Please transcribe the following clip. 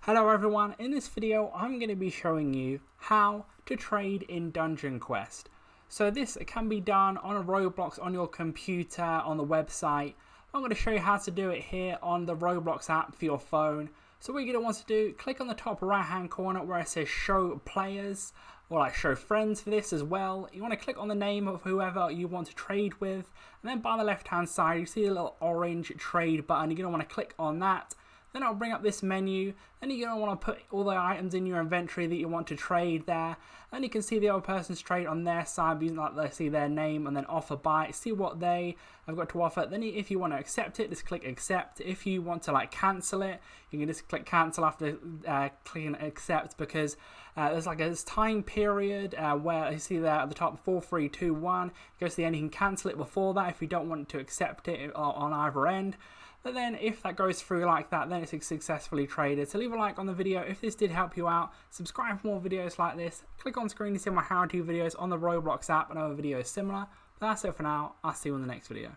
Hello everyone, in this video I'm going to be showing you how to trade in Dungeon Quest. So this can be done on a Roblox on your computer, on the website. I'm going to show you how to do it here on the Roblox app for your phone. So what you're going to want to do, click on the top right hand corner where it says show players, or like show friends for this as well. You want to click on the name of whoever you want to trade with, and then by the left hand side you see a little orange trade button. You're going to want to click on that. Then it'll bring up this menu, and you're going to want to put all the items in your inventory that you want to trade there, and you can see the other person's trade on their side using like they see their name and then offer buy, see what they have got to offer. Then if you want to accept it, just click accept. If you want to like cancel it, you can just click cancel after clicking accept, because there's like this time period where you see there at the top 4, 3, 2, 1, goes to the end. You can cancel it before that if you don't want to accept it on either end. But then if that goes through like that, then it's successfully traded. So leave a like on the video if this did help you out. Subscribe for more videos like this. Click on screen to see my how-to videos on the Roblox app and other videos similar. But that's it for now. I'll see you in the next video.